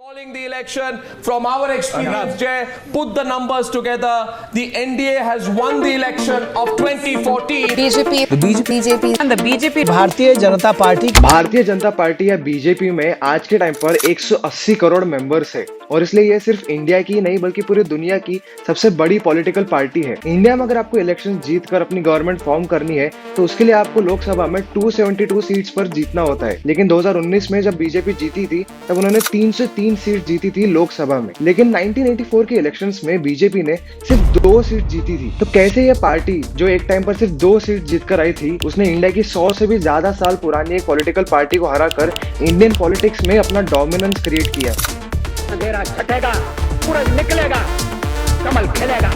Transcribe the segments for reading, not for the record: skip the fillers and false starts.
Calling the election from our experience, Jay, put the numbers together. The NDA has won the election of 2014. BJP and the BJP. Bharatiya Janata party या BJP में आज के time पर 180 crore members है और इसलिए ये सिर्फ इंडिया की नहीं बल्कि पूरी दुनिया की सबसे बड़ी पॉलिटिकल पार्टी है। इंडिया में अगर आपको इलेक्शन जीत कर अपनी गवर्नमेंट फॉर्म करनी है तो उसके लिए आपको लोकसभा में 272 सीट्स पर जीतना होता है। लेकिन 2019 में जब बीजेपी जीती थी तब उन्होंने 303 सीट जीती थी लोकसभा में। लेकिन 1984 के इलेक्शंस में बीजेपी ने सिर्फ 2 सीट जीती थी। तो कैसे ये पार्टी जो एक टाइम पर सिर्फ 2 सीट जीत कर आई थी, उसने इंडिया की 100 से भी ज्यादा साल पुरानी एक पॉलिटिकल पार्टी को हराकर इंडियन पॉलिटिक्स में अपना डोमिनेंस क्रिएट किया। अंधेरा छटेगा, सूरज निकलेगा, कमल खिलेगा।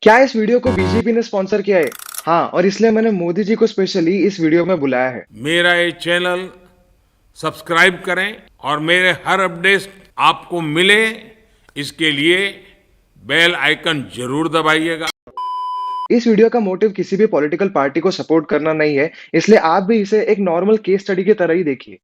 क्या इस वीडियो को बीजेपी ने स्पॉन्सर किया है? हाँ, और इसलिए मैंने मोदी जी को स्पेशली इस वीडियो में बुलाया है। मेरा ये चैनल सब्सक्राइब करें और मेरे हर अपडेट आपको मिले, इसके लिए बेल आइकन जरूर दबाइएगा। इस वीडियो का मोटिव किसी भी पॉलिटिकल पार्टी को सपोर्ट करना नहीं है, इसलिए आप भी इसे एक नॉर्मल केस स्टडी की तरह ही देखिए।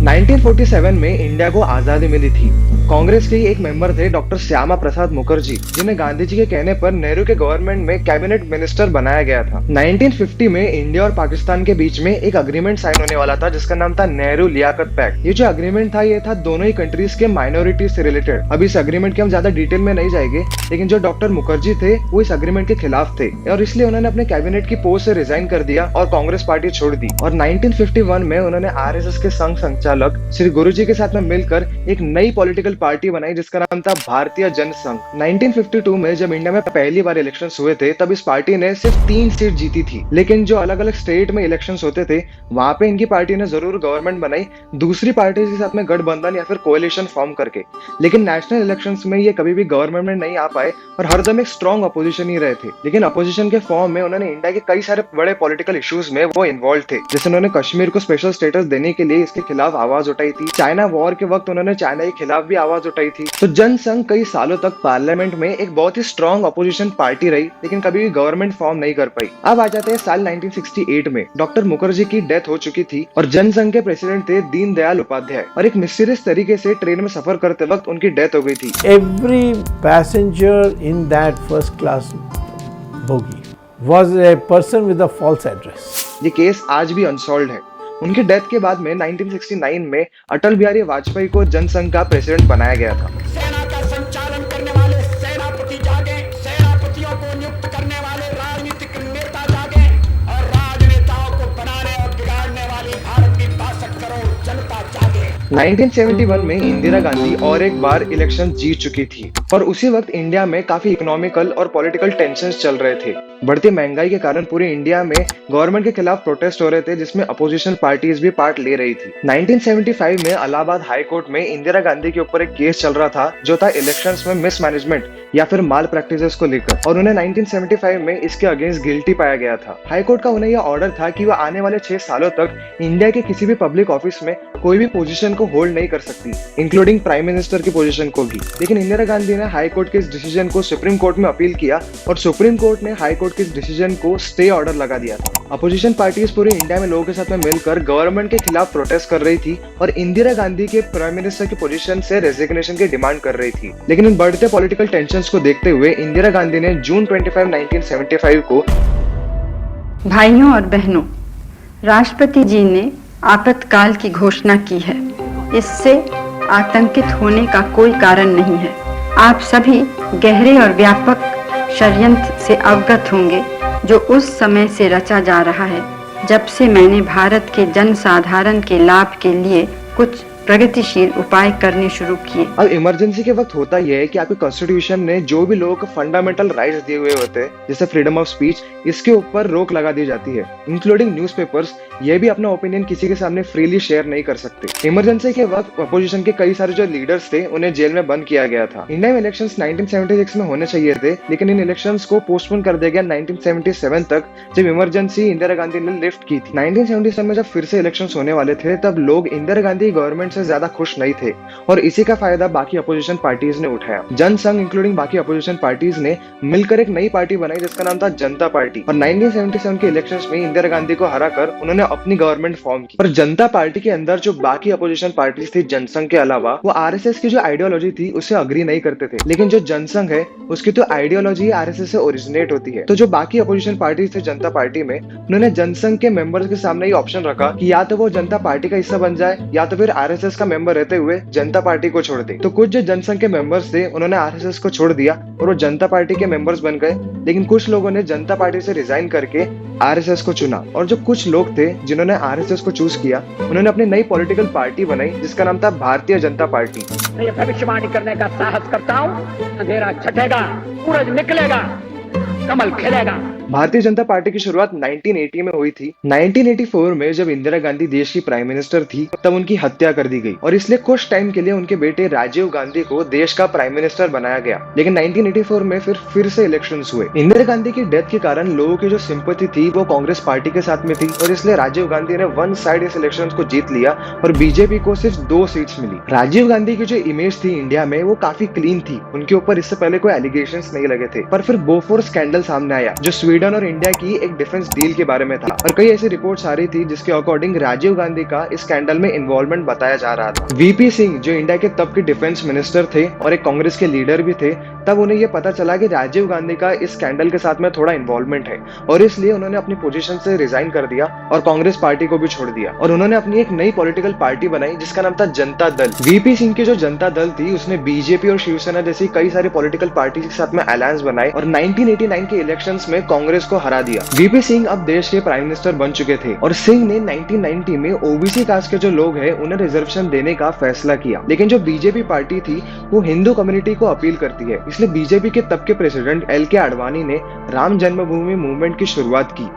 1947 में इंडिया को आजादी मिली थी। कांग्रेस के ही एक मेंबर थे डॉक्टर श्यामा प्रसाद मुखर्जी, जिन्हें गांधी जी के कहने पर नेहरू के गवर्नमेंट में कैबिनेट मिनिस्टर बनाया गया था। 1950 में इंडिया और पाकिस्तान के बीच में एक अग्रीमेंट साइन होने वाला था जिसका नाम था नेहरू लियाकत पैक्ट। ये जो अग्रीमेंट था ये था दोनों ही कंट्रीज के माइनॉरिटी से रिलेटेड। अब इस अग्रीमेंट के हम ज्यादा डिटेल में नहीं जाएंगे, लेकिन जो डॉक्टर मुखर्जी थे वो इस अग्रीमेंट के खिलाफ थे और इसलिए उन्होंने अपने कैबिनेट की पोस्ट से रिजाइन कर दिया और कांग्रेस पार्टी छोड़ दी। और 1951 में उन्होंने आरएसएस के संघ संचालक श्री गुरुजी के साथ में मिलकर एक नई पॉलिटिकल पार्टी बनाई जिसका नाम था भारतीय जनसंघ। 1952 में जब इंडिया में पहली बार इलेक्शंस हुए थे तब इस पार्टी ने सिर्फ 3 सीट जीती थी। लेकिन जो अलग अलग स्टेट में इलेक्शंस होते थे वहां पे इनकी पार्टी ने जरूर गवर्नमेंट बनाई दूसरी पार्टी के साथ में गठबंधन या फिर कोएलिशन फॉर्म करके। लेकिन नेशनल इलेक्शंस में ये कभी भी गवर्नमेंट में नहीं आ पाए और हरदम एक स्ट्रॉन्ग अपोजिशन ही रहे थे। लेकिन अपोजिशन के फॉर्म में उन्होंने इंडिया के कई सारे बड़े पॉलिटिकल इश्यूज में वो इन्वॉल्व थे, जैसे उन्होंने कश्मीर को स्पेशल स्टेटस देने के लिए इसके खिलाफ आवाज उठाई थी। चाइना वॉर के वक्त उन्होंने चाइना के खिलाफ भी आवाज उठाई थी। तो जनसंघ कई सालों तक पार्लियामेंट में एक बहुत ही स्ट्रॉन्ग अपोजिशन पार्टी रही, लेकिन कभी भी गवर्नमेंट फॉर्म नहीं कर पाई। अब आ जाते हैं साल 1968 में। डॉक्टर मुखर्जी की डेथ हो चुकी थी और जनसंघ के प्रेसिडेंट थे दीनदयाल उपाध्याय, और एक मिस्टीरियस तरीके से ट्रेन में सफर करते वक्त उनकी डेथ हो गई थी। Every passenger in that first class bogie was a person with a false address. ये केस आज भी अनसॉल्व्ड है। उनकी डेथ के बाद में 1969 में अटल बिहारी वाजपेयी को जनसंघ का प्रेसिडेंट बनाया गया था। सेना का संचालन करने वाले सेनापति जागे, सेनापतियों को नियुक्त करने वाले राजनीतिक नेता जागे और राजनेताओं को बनाने और बिगाड़ने वाली भारत की 62 करोड़ जनता जागे। 1971 में इंदिरा गांधी और एक बार इलेक्शन जीत चुकी थी और उसी वक्त इंडिया में काफी इकोनॉमिकल और पॉलिटिकल टेंशंस चल रहे थे। बढ़ती महंगाई के कारण पूरे इंडिया में गवर्नमेंट के खिलाफ प्रोटेस्ट हो रहे थे, जिसमें अपोजिशन पार्टीज भी पार्ट ले रही थी। 1975 में इलाहाबाद हाई कोर्ट में इंदिरा गांधी के ऊपर एक केस चल रहा था जो था इलेक्शंस में मिसमैनेजमेंट या फिर माल प्रैक्टिसेस को लेकर, और उन्हें 1975 में इसके अगेंस्ट गिल्टी पाया गया था। हाई कोर्ट का उन्हें यह ऑर्डर था कि वह आने वाले 6 सालों तक इंडिया के किसी भी पब्लिक ऑफिस में कोई भी पोजीशन को होल्ड नहीं कर सकती, इंक्लूडिंग प्राइम मिनिस्टर की पोजीशन को भी। लेकिन इंदिरा गांधी ने हाई कोर्ट के इस डिसीजन को सुप्रीम कोर्ट में अपील किया और सुप्रीम कोर्ट ने हाई कोर्ट के इस डिसीजन को स्टे ऑर्डर लगा दिया था। अपोजिशन पार्टीज पूरे इंडिया में लोगों के साथ में मिलकर गवर्नमेंट के खिलाफ प्रोटेस्ट कर रही थी और इंदिरा गांधी के प्राइम मिनिस्टर की पोजीशन से रेजिग्नेशन की डिमांड कर रही थी। लेकिन इन बढ़ते पॉलिटिकल टेंशंस को देखते हुए इंदिरा गांधी ने जून 25, 1975 को भाइयों और बहनों, राष्ट्रपति जी ने आपातकाल की घोषणा की है। इससे आतंकित होने का कोई कारण नहीं है। आप सभी गहरे और व्यापक षड्यंत्र से अवगत होंगे जो उस समय से रचा जा रहा है जब से मैंने भारत के जनसाधारण के लाभ के लिए कुछ प्रगतिशील उपाय करने शुरू किए। अब इमरजेंसी के वक्त होता यह है कि आपके कॉन्स्टिट्यूशन ने जो भी लोगों को फंडामेंटल राइट्स दिए हुए होते हैं, जैसे फ्रीडम ऑफ स्पीच, इसके ऊपर रोक लगा दी जाती है, इंक्लूडिंग न्यूज़पेपर्स। ये भी अपना ओपिनियन किसी के सामने फ्रीली शेयर नहीं कर सकते। इमरजेंसी के वक्त अपोजिशन के कई सारे जो लीडर्स थे उन्हें जेल में बंद किया गया था। इंडिया में इलेक्शंस 1976 में होने चाहिए थे, लेकिन इन इलेक्शंस को पोस्टपोन कर दिया गया 1977 तक, जब इमरजेंसी इंदिरा गांधी ने लिफ्ट की थी। 1977 में जब फिर से इलेक्शंस होने वाले थे तब लोग इंदिरा गांधी गवर्नमेंट गवर्नमेंट से ज्यादा खुश नहीं थे और इसी का फायदा बाकी अपोजिशन पार्टीज ने उठाया। जनसंघ इंक्लूडिंग बाकी अपोजिशन पार्टीज ने मिलकर एक नई पार्टी बनाई जिसका नाम था जनता पार्टी और 1977 के इलेक्शंस में इंदिरा गांधी को हराकर उन्होंने अपनी गवर्नमेंट फॉर्म की। और जनता पार्टी के अंदर जो बाकी अपोजिशन पार्टीज थी जनसंघ के अलावा, वो आरएसएस की जो आइडियोलॉजी थी उससे अग्री नहीं करते थे, लेकिन जो जनसंघ है उसकी तो आइडियोलॉजी आरएसएस से ओरिजिनेट होती है। तो जो बाकी अपोजिशन पार्टीज थे जनता पार्टी में, उन्होंने जनसंघ के मेंबर्स के सामने ये ऑप्शन रखा कि या तो वो जनता पार्टी का हिस्सा बन जाए या तो फिर आरएसएस का मेंबर रहते हुए जनता पार्टी को छोड़ दे। तो कुछ जो जनसंघ के मेंबर्स थे उन्होंने आरएसएस को छोड़ दिया और वो जनता पार्टी के मेंबर्स बन गए, लेकिन कुछ लोगों ने जनता पार्टी से रिजाइन करके आरएसएस को चुना। और जो कुछ लोग थे जिन्होंने आरएसएस को चूज किया, उन्होंने अपनी नई पॉलिटिकल पार्टी बनाई जिसका नाम था भारतीय जनता पार्टी। मैं ये भविष्यवाणी करने का साहस करता हूँ, अंधेरा छटेगा, सूरज निकलेगा, कमल खिलेगा। भारतीय जनता पार्टी की शुरुआत 1980 में हुई थी। 1984 में जब इंदिरा गांधी देश की प्राइम मिनिस्टर थी तब उनकी हत्या कर दी गई और इसलिए कुछ टाइम के लिए उनके बेटे राजीव गांधी को देश का प्राइम मिनिस्टर बनाया गया। लेकिन 1984 में फिर से इलेक्शंस हुए। इंदिरा गांधी की डेथ के कारण लोगों की जो सिंपैथी थी वो कांग्रेस पार्टी के साथ में थी और इसलिए राजीव गांधी ने वन साइड इस इलेक्शन को जीत लिया और बीजेपी को सिर्फ 2 सीट्स मिली। राजीव गांधी की जो इमेज थी इंडिया में वो काफी क्लीन थी, उनके ऊपर इससे पहले कोई एलिगेशंस नहीं लगे थे। पर फिर बोफोर्स स्कैंडल सामने आया जो स्वीडन और इंडिया की एक डिफेंस डील के बारे में था और कई ऐसी रिपोर्ट्स आ रही थी जिसके अकॉर्डिंग राजीव गांधी का इस स्कैंडल में इन्वॉल्वमेंट बताया जा रहा था। वीपी सिंह जो इंडिया के तब के डिफेंस मिनिस्टर थे और एक कांग्रेस के लीडर भी थे, तब उन्हें यह पता चला कि राजीव गांधी का इस स्कैंडल के साथ में थोड़ा इन्वॉल्वमेंट है और इसलिए उन्होंने अपनी पोजीशन से रिजाइन कर दिया और कांग्रेस पार्टी को भी छोड़ दिया और उन्होंने अपनी एक नई पॉलिटिकल पार्टी बनाई जिसका नाम था जनता दल। वीपी सिंह की जो जनता दल थी उसने बीजेपी और शिवसेना जैसी कई सारी पॉलिटिकल पार्टी के साथ में अलायंस बनाए और 1989 के इलेक्शंस में कांग्रेस को हरा दिया। वीपी सिंह अब देश के प्राइम मिनिस्टर बन चुके थे और सिंह ने 1990 में ओबीसी कास्ट के जो लोग हैं उन्हें रिजर्वेशन देने का फैसला किया। लेकिन जो बीजेपी पार्टी थी वो हिंदू कम्युनिटी को अपील करती है, इसलिए बीजेपी के तब के प्रेसिडेंट एल.के. आडवाणी ने राम जन्मभूमि मूवमेंट की शुरुआत की,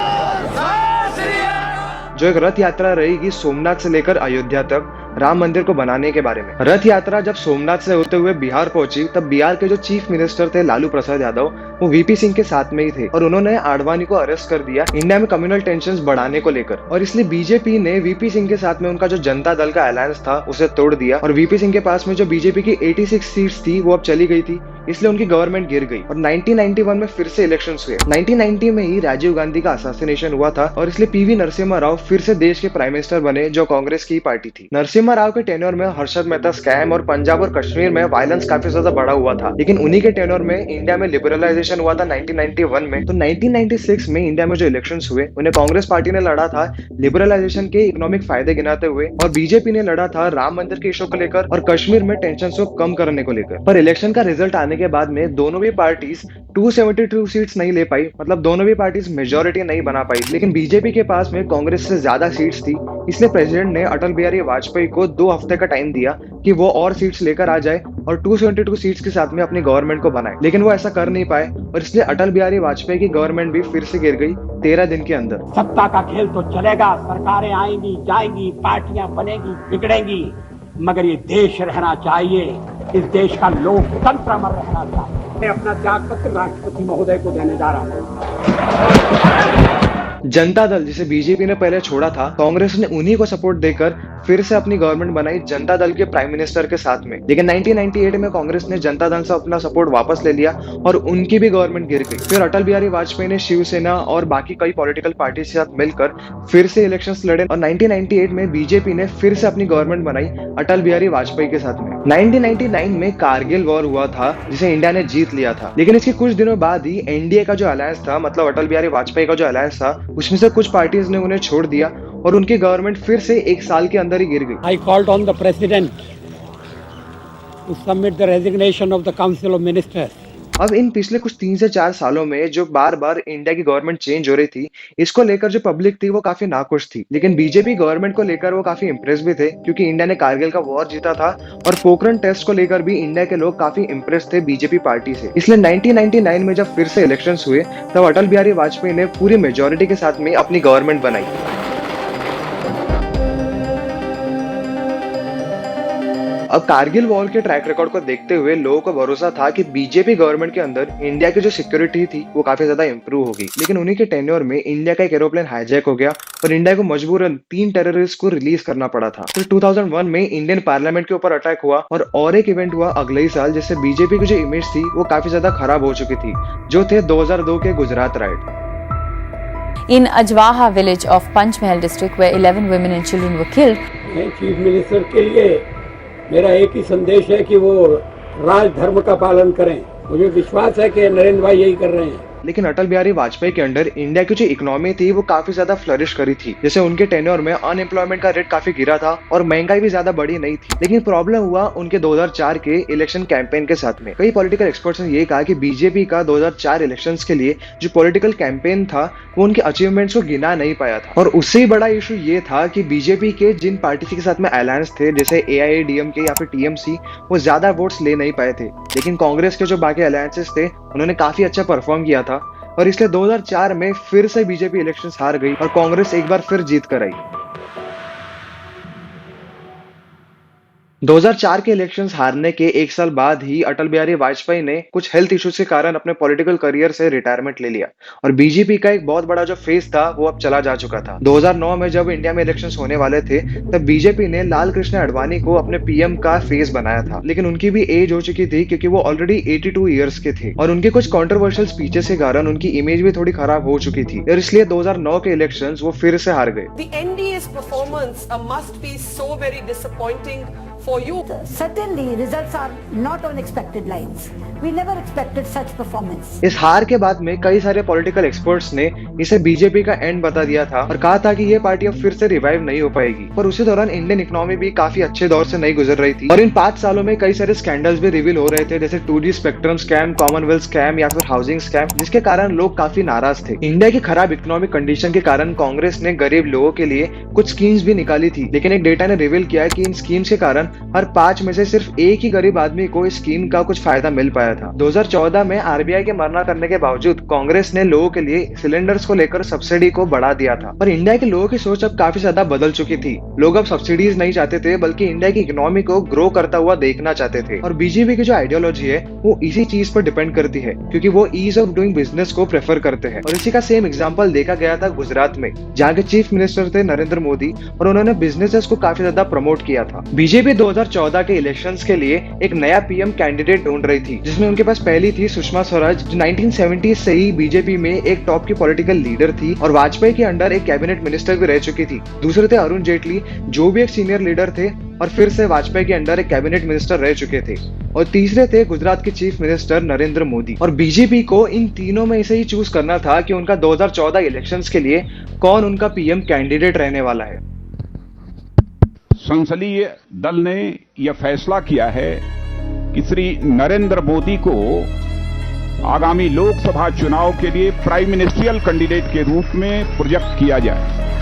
जो एक रथ यात्रा रहेगी सोमनाथ से लेकर अयोध्या तक राम मंदिर को बनाने के बारे में। रथ यात्रा जब सोमनाथ से होते हुए बिहार पहुंची तब बिहार के जो चीफ मिनिस्टर थे लालू प्रसाद यादव, वो वीपी सिंह के साथ में ही थे और उन्होंने आडवाणी को अरेस्ट कर दिया इंडिया में कम्युनल टेंशंस बढ़ाने को लेकर और इसलिए बीजेपी ने वीपी सिंह के साथ में उनका जो जनता दल का अलायंस था उसे तोड़ दिया और वीपी सिंह के पास में जो बीजेपी की 86 सीट्स थी वो अब चली गई थी, इसलिए उनकी गवर्नमेंट गिर गई और 1991 में फिर से इलेक्शंस हुए। 1990 में ही राजीव गांधी का असैसिनेशन हुआ था और इसलिए पीवी नरसिम्हा राव फिर से देश के प्राइम मिनिस्टर बने जो कांग्रेस की पार्टी थी। नरसिम्हा राव के टेन्योर में हर्षद मेहता स्कैम और पंजाब और कश्मीर में वायलेंस काफी ज्यादा बढ़ा हुआ था, लेकिन उन्हीं के टेन्योर में इंडिया में लिबरलाइजेशन हुआ था 1991 में। तो 1996 में इंडिया में जो इलेक्शंस हुए उन्हें कांग्रेस पार्टी ने लड़ा था लिबरलाइजेशन के इकोनॉमिक फायदे गिनाते हुए और बीजेपी ने लड़ा था राम मंदिर के इशू को लेकर और कश्मीर में टेंशन को कम करने को लेकर। पर इलेक्शन का रिजल्ट आने के बाद में दोनों भी पार्टीज 272 सीट्स नहीं ले पाई, मतलब दोनों भी पार्टीज मेजोरिटी नहीं बना पाई, लेकिन बीजेपी के पास में कांग्रेस से ज्यादा सीट्स थी, इसलिए प्रेसिडेंट ने अटल बिहारी वाजपेयी को 2 हफ्ते का टाइम दिया कि वो और सीट्स लेकर आ जाए और 272 सीट्स के साथ में अपनी गवर्नमेंट को बनाए, लेकिन वो ऐसा कर नहीं पाए और इसलिए अटल बिहारी वाजपेयी की गवर्नमेंट भी फिर से गिर गई 13 दिन के अंदर। सत्ता का खेल तो चलेगा, सरकारें आएंगी जाएंगी, पार्टियां बनेगी बिगड़ेंगी, मगर ये देश रहना चाहिए, इस देश का लोकतंत्र अमर रहना चाहिए। मैं अपना त्याग पत्र राष्ट्रपति महोदय को देने जा रहा हूँ। जनता दल जिसे बीजेपी ने पहले छोड़ा था, कांग्रेस ने उन्हीं को सपोर्ट देकर फिर से अपनी गवर्नमेंट बनाई जनता दल के प्राइम मिनिस्टर के साथ में। लेकिन 1998 में कांग्रेस ने जनता दल से अपना सपोर्ट वापस ले लिया और उनकी भी गवर्नमेंट गिर गई। फिर अटल बिहारी वाजपेयी ने शिवसेना और बाकी कई पॉलिटिकल पार्टी के साथ मिलकर फिर से इलेक्शंस लड़े और 1998 में बीजेपी ने फिर से अपनी गवर्नमेंट बनाई अटल बिहारी वाजपेयी के साथ में। 1999 में कारगिल वॉर हुआ था जिसे इंडिया ने जीत लिया था, लेकिन इसके कुछ दिनों बाद ही एनडीए का जो अलायंस था, मतलब अटल बिहारी वाजपेयी का जो अलायंस था, उसमें से कुछ पार्टीज ने उन्हें छोड़ दिया और उनकी गवर्नमेंट फिर से 1 साल के अंदर ही गिर गई। I called on the president to submit the resignation of the council of ministers. अब इन पिछले कुछ 3 से 4 सालों में जो बार बार इंडिया की गवर्नमेंट चेंज हो रही थी, इसको लेकर जो पब्लिक थी वो काफी नाखुश थी, लेकिन बीजेपी गवर्नमेंट को लेकर वो काफी इंप्रेस भी थे क्योंकि इंडिया ने कारगिल का वॉर जीता था और पोखरण टेस्ट को लेकर भी इंडिया के लोग काफी इंप्रेस थे बीजेपी पार्टी से। इसलिए 1999 में जब फिर से इलेक्शंस हुए तब अटल बिहारी वाजपेयी ने पूरी मेजोरिटी के साथ में अपनी गवर्नमेंट बनाई। अब कारगिल वॉर के ट्रैक रिकॉर्ड को देखते हुए लोगों को भरोसा था कि बीजेपी गवर्नमेंट के अंदर इंडिया की जो सिक्योरिटी थी वो काफी ज्यादा इंप्रूव होगी, लेकिन उन्हीं के टेन्योर में इंडिया का एक एरोप्लेन हाईजैक हो गया और इंडिया को मजबूरन 3 टेररिस्ट को रिलीज करना पड़ा था। फिर 2001 में इंडियन पार्लियामेंट के ऊपर अटैक हुआ और एक इवेंट हुआ अगले ही साल, जिससे बीजेपी की जो इमेज थी वो काफी ज्यादा खराब हो चुकी थी, जो थे 2002 के Gujarat right. In Ajwaha village of Panchmahal district where 11 women and children were killed. Chief minister के लिए मेरा एक ही संदेश है कि वो राजधर्म का पालन करें। मुझे विश्वास है कि नरेंद्र भाई यही कर रहे हैं। लेकिन अटल बिहारी वाजपेयी के अंडर इंडिया की जो इकोनॉमी थी वो काफी ज्यादा फ्लरिश करी थी। जैसे उनके टेन्योर में अनएम्प्लॉयमेंट का रेट काफी गिरा था और महंगाई भी ज्यादा बड़ी नहीं थी। लेकिन प्रॉब्लम हुआ उनके 2004 के इलेक्शन कैंपेन के साथ में। कई पॉलिटिकल एक्सपर्ट्स ने ये कहा कि बीजेपी का 2004 इलेक्शंस के लिए जो पॉलिटिकल कैंपेन था वो उनके अचीवमेंट्स को गिना नहीं पाया था। और उससे ही बड़ा इशू ये था कि बीजेपी के जिन पार्टी के साथ में अलायंस थे, जैसे AIADMK या फिर TMC, वो ज्यादा वोट्स ले नहीं पाए थे। लेकिन कांग्रेस के जो बाकी अलायंसेस थे उन्होंने काफी अच्छा परफॉर्म किया था और इसलिए 2004 में फिर से बीजेपी इलेक्शंस हार गई और कांग्रेस एक बार फिर जीत कर आई। 2004 के इलेक्शंस हारने के एक साल बाद ही अटल बिहारी वाजपेयी ने कुछ हेल्थ इश्यूज के कारण अपने पॉलिटिकल करियर से रिटायरमेंट ले लिया और बीजेपी का एक बहुत बड़ा जो फेज था वो अब चला जा चुका था। 2009 में जब इंडिया में इलेक्शंस होने वाले थे तब बीजेपी ने लाल कृष्ण आडवाणी को अपने PM का फेस बनाया था, लेकिन उनकी भी एज हो चुकी थी क्योंकि वो ऑलरेडी 82 ईयर्स के थे और उनके कुछ कॉन्ट्रोवर्शियल स्पीचेस के कारण उनकी इमेज भी थोड़ी खराब हो चुकी थी और इसलिए 2009 के इलेक्शंस वो फिर से हार गए। The NDA's performance must be so very disappointing for you. Certainly, results are not on expected lines. We never expected such performance. इस हार के बाद में कई सारे पॉलिटिकल एक्सपर्ट्स ने इसे बीजेपी का एंड बता दिया था और कहा था कि ये पार्टी अब फिर से रिवाइव नहीं हो पाएगी। पर उसी दौरान इंडियन इकोनॉमी भी काफी अच्छे दौर से नहीं गुजर रही थी और इन 5 सालों में कई सारे स्कैंडल्स भी रिवील हो रहे थे, जैसे 2G spectrum scam, Commonwealth scam या फिर हाउसिंग स्कैम, जिसके कारण लोग काफी नाराज थे। इंडिया की खराब इकोनॉमिक कंडीशन के कारण कांग्रेस ने गरीब लोगों के लिए कुछ स्कीम्स भी निकाली थी, लेकिन एक डेटा ने रिवील किया कि इन स्कीम्स के कारण हर 5 में से सिर्फ एक ही गरीब आदमी को इस स्कीम का कुछ फायदा मिल पाया था। 2014 में RBI के मना करने के बावजूद कांग्रेस ने लोगों के लिए सिलेंडर्स को लेकर सब्सिडी को बढ़ा दिया था। पर इंडिया के लोगों की सोच अब काफी ज्यादा बदल चुकी थी। लोग अब सब्सिडीज नहीं चाहते थे बल्कि इंडिया की इकोनॉमी को ग्रो करता हुआ देखना चाहते थे और बीजेपी की जो आइडियोलॉजी है वो इसी चीज पर डिपेंड करती है क्योंकि वो ईज ऑफ डूइंग बिजनेस को प्रेफर करते हैं। और इसी का सेम एग्जांपल देखा गया था गुजरात में, जहाँ के चीफ मिनिस्टर थे नरेंद्र मोदी और उन्होंने बिजनेसेस को काफी ज्यादा प्रमोट किया था। बीजेपी 2014 के इलेक्शंस के लिए एक नया PM कैंडिडेट ढूंढ रही थी, जिसमें उनके पास पहली थी सुषमा स्वराज, जो 1970 से ही बीजेपी में एक टॉप की पॉलिटिकल लीडर थी और वाजपेयी के अंडर एक कैबिनेट मिनिस्टर भी रह चुकी थी। दूसरे थे अरुण जेटली, जो भी एक सीनियर लीडर थे और फिर से वाजपेयी के अंडर एक कैबिनेट मिनिस्टर रह चुके थे। और तीसरे थे गुजरात के चीफ मिनिस्टर नरेंद्र मोदी। और बीजेपी को इन तीनों में से ही चूज करना था कि उनका 2014 इलेक्शंस के लिए कौन उनका PM कैंडिडेट रहने वाला है। संसदीय दल ने यह फैसला किया है कि श्री नरेंद्र मोदी को आगामी लोकसभा चुनाव के लिए प्राइम मिनिस्ट्रियल कैंडिडेट के रूप में प्रोजेक्ट किया जाए।